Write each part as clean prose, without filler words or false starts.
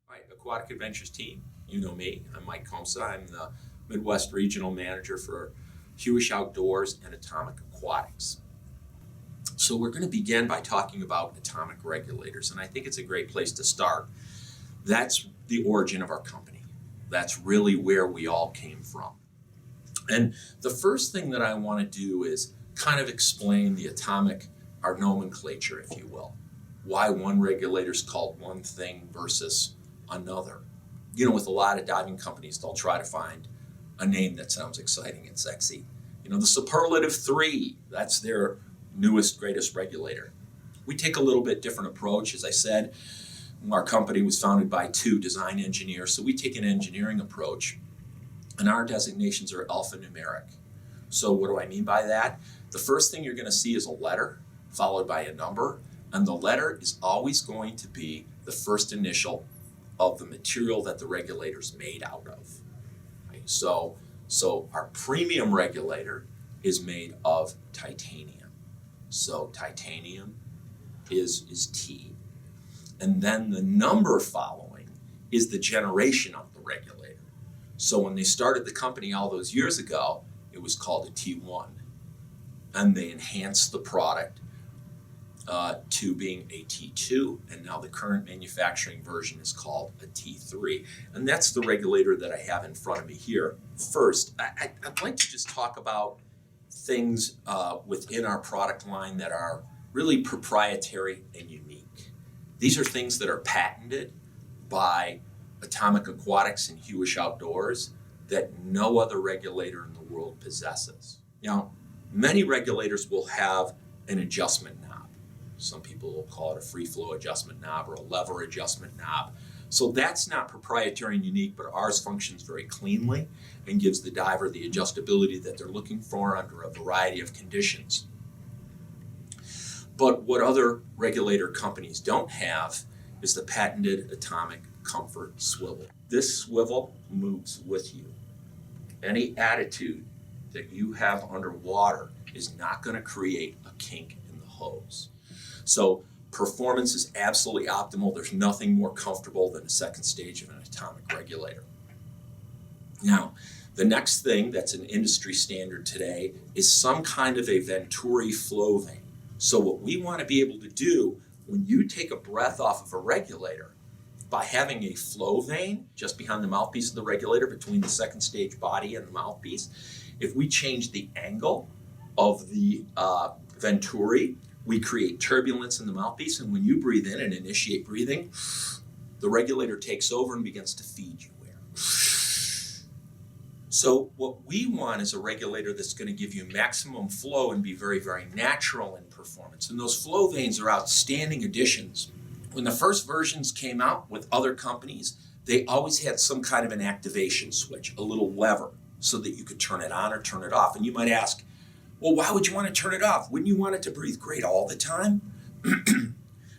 All right, Aquatic Adventures team, you know me. I'm Mike Comsa. I'm the Midwest Regional Manager for Hewish Outdoors and Atomic Aquatics. So we're going to begin by talking about atomic regulators, and I think it's a great place to start. That's the origin of our company. That's really where we all came from. And the first thing that I want to do is kind of explain the atomic, our nomenclature, if you will. Why one regulator is called one thing versus another. You know, with a lot of diving companies, they'll try to find a name that sounds exciting and sexy. You know, the Superlative 3, that's their newest, greatest regulator. We take a little bit different approach. As I said, our company was founded by two design engineers, so we take an engineering approach, and our designations are alphanumeric. So what do I mean by that? The first thing you're going to see is a letter followed by a number, and the letter is always going to be the first initial of the material that the regulator is made out of. Right? So our premium regulator is made of titanium. So titanium is T. And then the number following is the generation of the regulator. So when they started the company all those years ago, it was called a T1. And they enhanced the product to being a T2, and now the current manufacturing version is called a T3. And that's the regulator that I have in front of me here. First, I'd like to just talk about things within our product line that are really proprietary and unique. These are things that are patented by Atomic Aquatics and Hewish Outdoors that no other regulator in the world possesses. Now, many regulators will have an adjustment knob. Some people will call it a free flow adjustment knob or a lever adjustment knob. So that's not proprietary and unique, but ours functions very cleanly and gives the diver the adjustability that they're looking for under a variety of conditions. But what other regulator companies don't have is the patented atomic comfort swivel. This swivel moves with you. Any attitude that you have underwater is not going to create a kink in the hose. So performance is absolutely optimal. There's nothing more comfortable than the second stage of an atomic regulator. Now, the next thing that's an industry standard today is some kind of a Venturi flow vane. So what we want to be able to do when you take a breath off of a regulator, by having a flow vane just behind the mouthpiece of the regulator between the second stage body and the mouthpiece, if we change the angle of the Venturi, we create turbulence in the mouthpiece, and when you breathe in and initiate breathing, the regulator takes over and begins to feed you air. So what we want is a regulator that's going to give you maximum flow and be very, very natural in performance. And those flow vanes are outstanding additions. When the first versions came out with other companies, they always had some kind of an activation switch, a little lever, so that you could turn it on or turn it off. And you might ask, well, why would you want to turn it off? Wouldn't you want it to breathe great all the time?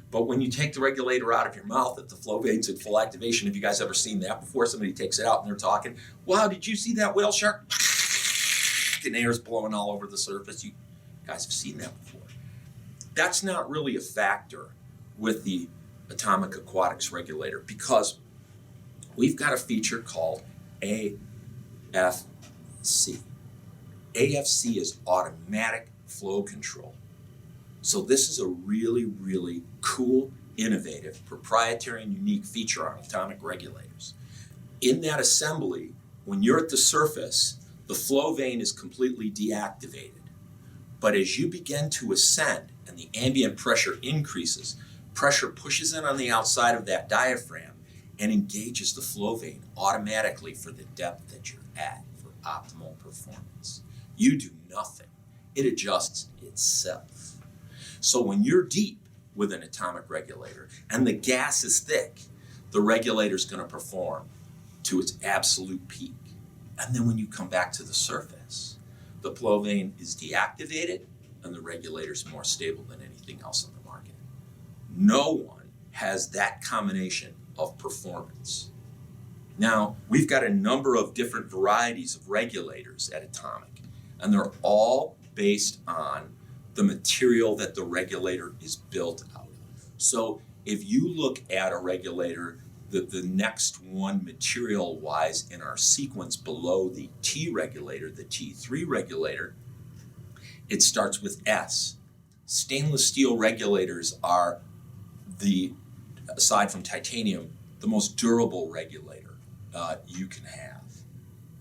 But when you take the regulator out of your mouth at the flow vane's in full activation, have you guys ever seen that before? Somebody takes it out and they're talking, wow, did you see that whale shark? And air's blowing all over the surface. You guys have seen that before. That's not really a factor with the Atomic Aquatics regulator because we've got a feature called AFC. AFC is automatic flow control. So this is a really, really cool, innovative, proprietary, and unique feature on atomic regulators. In that assembly, when you're at the surface, the flow vane is completely deactivated. But as you begin to ascend and the ambient pressure increases, pressure pushes in on the outside of that diaphragm and engages the flow vane automatically for the depth that you're at for optimal performance. You do nothing. It adjusts itself. So when you're deep with an atomic regulator and the gas is thick, the regulator is going to perform to its absolute peak. And then when you come back to the surface, the flow vane is deactivated and the regulator is more stable than anything else on the market. No one has that combination of performance. Now, we've got a number of different varieties of regulators at Atomic, and they're all based on the material that the regulator is built out of. So if you look at a regulator the next one material-wise in our sequence below the T regulator, the T3 regulator, it starts with S. Stainless steel regulators are aside from titanium, the most durable regulator you can have.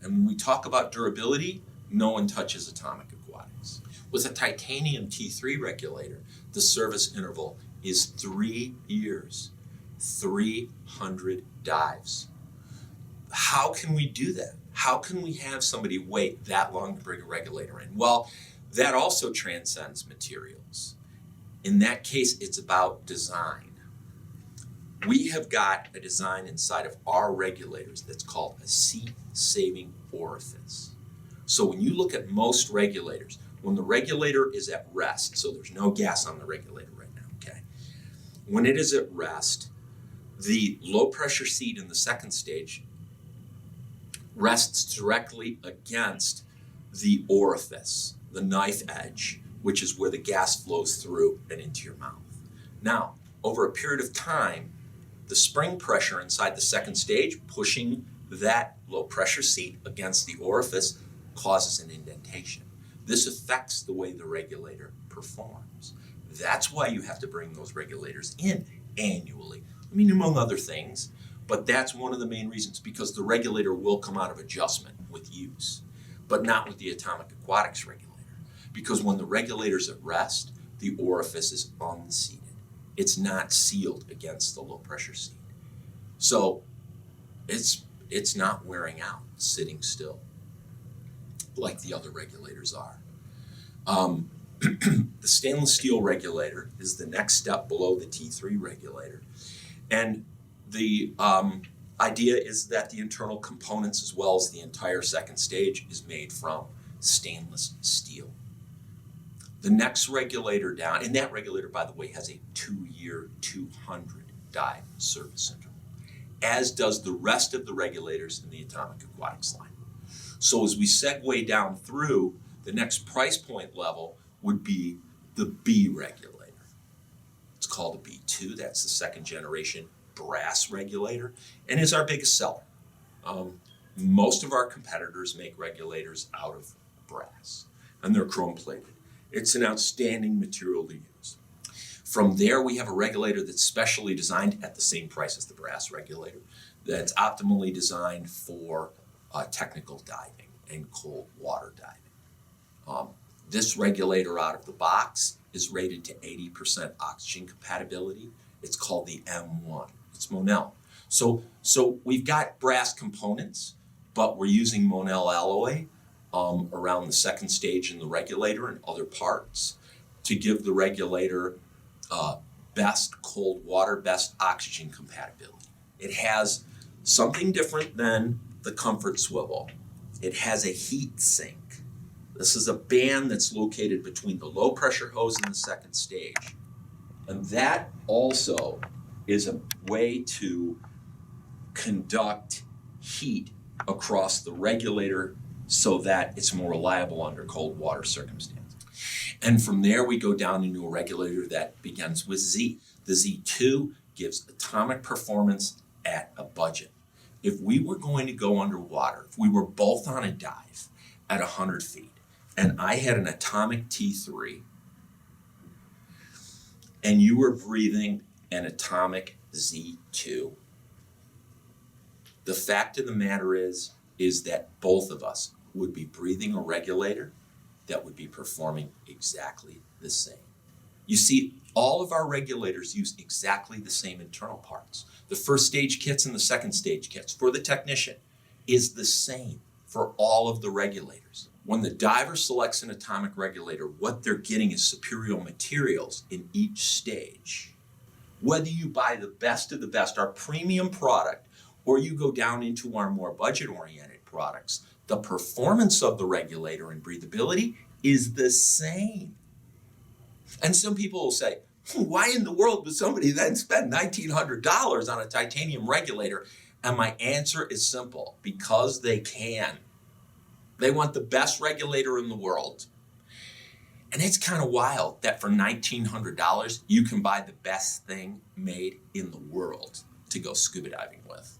And when we talk about durability, no one touches Atomic Aquatics. With a titanium T3 regulator, the service interval is 3 years, 300 dives. How can we do that? How can we have somebody wait that long to bring a regulator in? Well, that also transcends materials. In that case, it's about design. We have got a design inside of our regulators that's called a seat-saving orifice. So when you look at most regulators, when the regulator is at rest, so there's no gas on the regulator right now, okay? When it is at rest, the low pressure seat in the second stage rests directly against the orifice, the knife edge, which is where the gas flows through and into your mouth. Now, over a period of time, the spring pressure inside the second stage, pushing that low pressure seat against the orifice, causes an indentation. This affects the way the regulator performs. That's why you have to bring those regulators in annually. I mean, among other things, but that's one of the main reasons, because the regulator will come out of adjustment with use, but not with the Atomic Aquatics regulator. Because when the regulator's at rest, the orifice is unseated. It's not sealed against the low pressure seat. So it's not wearing out, sitting still, like the other regulators are. The stainless steel regulator is the next step below the T3 regulator. And the idea is that the internal components, as well as the entire second stage, is made from stainless steel. The next regulator down, and that regulator, by the way, has a 2-year, 200 dive service interval, as does the rest of the regulators in the Atomic Aquatics line. So as we segue down through, the next price point level would be the B regulator. It's called a B2, that's the second generation brass regulator, and is our biggest seller. Most of our competitors make regulators out of brass, and they're chrome plated. It's an outstanding material to use. From there, we have a regulator that's specially designed at the same price as the brass regulator, that's optimally designed for technical diving and cold water diving. This regulator out of the box is rated to 80% oxygen compatibility. It's called the M1. It's Monel. So we've got brass components, but we're using Monel alloy around the second stage in the regulator and other parts to give the regulator best cold water, best oxygen compatibility. It has something different than the comfort swivel. It has a heat sink. This is a band that's located between the low pressure hose and the second stage. And that also is a way to conduct heat across the regulator so that it's more reliable under cold water circumstances. And from there, we go down into a regulator that begins with Z. The Z2 gives atomic performance at a budget. If we were going to go underwater, if we were both on a dive at 100 feet, and I had an atomic T3, and you were breathing an atomic Z2, the fact of the matter is that both of us would be breathing a regulator that would be performing exactly the same. You see, all of our regulators use exactly the same internal parts. The first stage kits and the second stage kits for the technician is the same for all of the regulators. When the diver selects an atomic regulator, what they're getting is superior materials in each stage. Whether you buy the best of the best, our premium product, or you go down into our more budget-oriented products, the performance of the regulator and breathability is the same. And some people will say, why in the world would somebody then spend $1,900 on a titanium regulator? And my answer is simple, because they can. They want the best regulator in the world. And it's kind of wild that for $1,900, you can buy the best thing made in the world to go scuba diving with.